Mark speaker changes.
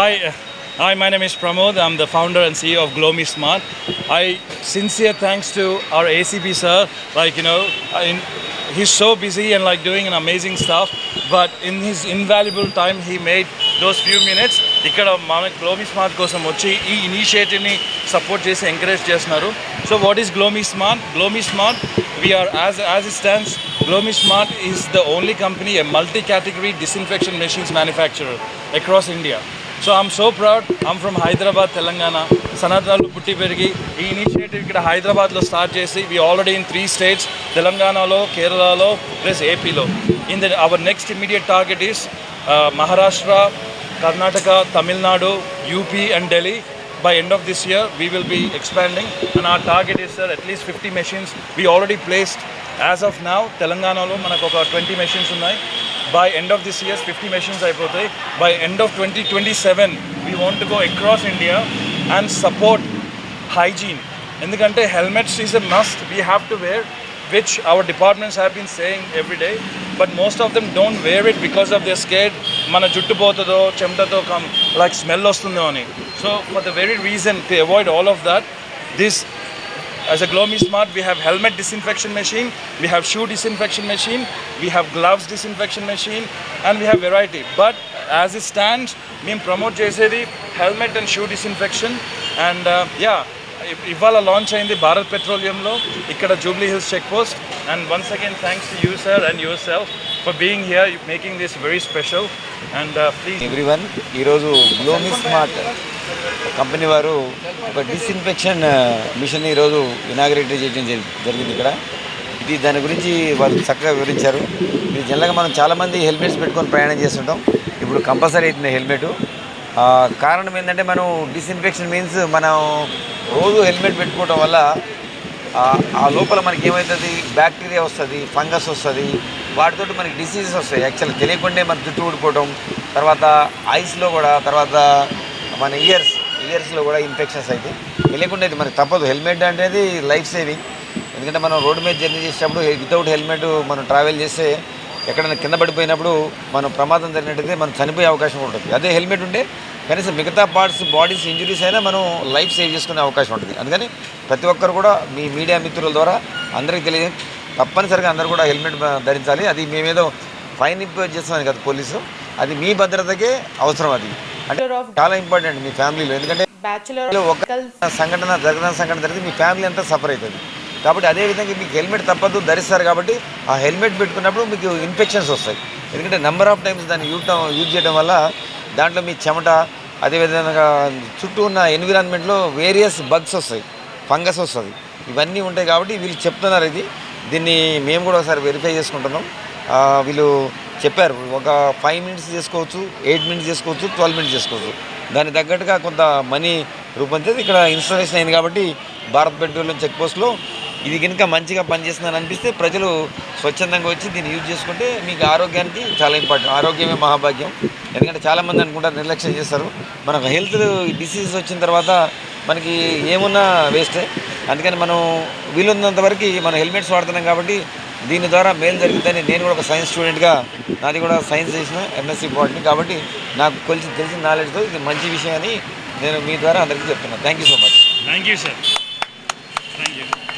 Speaker 1: Hi, my name is Pramod. I'm the founder and CEO of Glomi Smart. I sincere thanks to our ACP sir. He's so busy and doing an amazing stuff. But in his invaluable time, he made those few minutes. ఇక్కడ మన గ్లోమీ smart కోసం వచ్చి ఈ ఇనిషియేటివ్ని support చేసి encourage చేస్తున్నారు. So what is Glomi smart? Glomi smart VR as it stands, Glomi Smart is the only company, a multi-category disinfection machines manufacturer across India. So I'm so proud. I'm from Hyderabad, Telangana. Sanatnalu putti perigi ee initiative ikkada Hyderabad lo start chesi we already in 3 states, Telangana lo, Kerala lo plus AP lo. Our next immediate target is Maharashtra, Karnataka, Tamil Nadu, UP and Delhi. By end of this year we will be expanding and our target is at least 50 machines we already placed. As of now Telangana lo manaku oka 20 machines unnai. By end of this year 50 machines అయిపోతాయి. By end of 2027 we want to go across India and support hygiene. ఎందుకంటే helmets is a must we have to wear, which our departments have been saying every day, but most of them don't wear it because of they're scared మన జుట్టు పోతుందో చెమటతో smell వస్తుందో అని. So for the very reason to avoid all of that, this as a Glomi Smart, we have helmet disinfection machine, we have shoe disinfection machine, we have gloves disinfection machine, and we have variety. But as it stands, we promote chesedi helmet and shoe disinfection. And ఇవాళ launch అయింది భారత్ పెట్రోలియంలో ఇక్కడ Jubilee Hills check post. And once again thanks to you sir and your self for being here, making this very special. And please
Speaker 2: everyone, ఈరోజు గ్లోమి smart company వారు ఒక disinfection machine ఈరోజు inaugurate చేయడం జరిగింది ఇక్కడ. ఇది దాని గురించి వాళ్ళు చక్కగా వివరించారు. ఇది జనరల్గా మనం చాలామంది హెల్మెట్స్ పెట్టుకొని ప్రయాణం చేస్తుంటాం, ఇప్పుడు కంపల్సరీ అవుతుంది హెల్మెట్. కారణం ఏంటంటే మనం డిస్ఇన్ఫెక్షన్ మీన్స్ మనం రోజు హెల్మెట్ పెట్టుకోవడం వల్ల ఆ లోపల మనకి ఏమవుతుంది, బ్యాక్టీరియా వస్తుంది, ఫంగస్ వస్తుంది, వాటితో మనకి డిసీజెస్ వస్తాయి. యాక్చువల్గా తెలియకుండే మన జుట్టు ఊడిపోవడం, తర్వాత ఐస్లో కూడా, తర్వాత మన ఇయర్స్లో కూడా ఇన్ఫెక్షన్స్ అవుతాయి. తెలియకుండా ఇది మనకి తప్పదు. హెల్మెట్ అనేది లైఫ్ సేవింగ్. ఎందుకంటే మనం రోడ్డు మీద జర్నీ చేసేటప్పుడు వితౌట్ హెల్మెట్ మనం ట్రావెల్ చేస్తే ఎక్కడైనా కింద పడిపోయినప్పుడు మనం ప్రమాదం జరిగినట్టయితే మనం చనిపోయే అవకాశం ఉంటుంది. అదే హెల్మెట్ ఉంటే కనీసం మిగతా పార్ట్స్ బాడీస్ ఇంజురీస్ అయినా మనం లైఫ్ సేవ్ చేసుకునే అవకాశం ఉంటుంది. అందుకని ప్రతి ఒక్కరు కూడా మీ మీడియా మిత్రుల ద్వారా అందరికీ తప్పనిసరిగా అందరూ కూడా హెల్మెట్ ధరించాలి. అది మేమేదో ఫైన్ ఇంపోజ్ చేస్తున్నాం కదా పోలీసు, అది మీ భద్రతకే అవసరం. అది అంటే చాలా ఇంపార్టెంట్ మీ ఫ్యామిలీలో. ఎందుకంటే ఒక సంఘటన జరిగితే మీ ఫ్యామిలీ అంతా సఫర్ అవుతుంది. కాబట్టి అదేవిధంగా మీకు హెల్మెట్ తప్పదు, ధరిస్తారు. కాబట్టి ఆ హెల్మెట్ పెట్టుకున్నప్పుడు మీకు ఇన్ఫెక్షన్స్ వస్తాయి. ఎందుకంటే నెంబర్ ఆఫ్ టైమ్స్ దాన్ని యూజ్ చేయడం వల్ల దాంట్లో మీ చెమట, అదేవిధంగా చుట్టూ ఉన్న ఎన్విరాన్మెంట్లో వేరియస్ బగ్స్ వస్తాయి, ఫంగస్ వస్తుంది, ఇవన్నీ ఉంటాయి. కాబట్టి వీళ్ళు చెప్తున్నారు. దీన్ని మేము కూడా ఒకసారి వెరిఫై చేసుకుంటున్నాం. వీళ్ళు చెప్పారు ఒక 5 minutes చేసుకోవచ్చు, 8 minutes చేసుకోవచ్చు, 12 minutes చేసుకోవచ్చు. దానికి తగ్గట్టుగా కొంత మనీ రూపొందించేది ఇక్కడ ఇన్స్టాలేషన్ అయింది. కాబట్టి భారత్ పెట్రోలియం చెక్ పోస్ట్లో ఇది కనుక మంచిగా పనిచేస్తుందని అనిపిస్తే ప్రజలు స్వచ్ఛందంగా వచ్చి దీన్ని యూజ్ చేసుకుంటే మీకు ఆరోగ్యానికి చాలా ఇంపార్టెంట్. ఆరోగ్యమే మహాభాగ్యం. ఎందుకంటే చాలామంది అనుకుంటారు, నిర్లక్ష్యం చేస్తారు. మనకు హెల్త్ డిసీజెస్ వచ్చిన తర్వాత మనకి ఏమున్నా వేస్టే. అందుకని మనం వీలున్నంత వరకు మనం హెల్మెట్స్ వాడుతున్నాం. కాబట్టి దీని ద్వారా మేలు జరుగుతుందని నేను కూడా ఒక సైన్స్ స్టూడెంట్గా, నాది కూడా సైన్స్ చేసిన ఎంఎస్సీ బాటనీ. కాబట్టి నాకు తెలిసిన నాలెడ్జ్తో ఇది మంచి విషయం అని నేను మీ ద్వారా అందరికీ చెప్తున్నాను. Thank you so much.
Speaker 1: Thank you sir.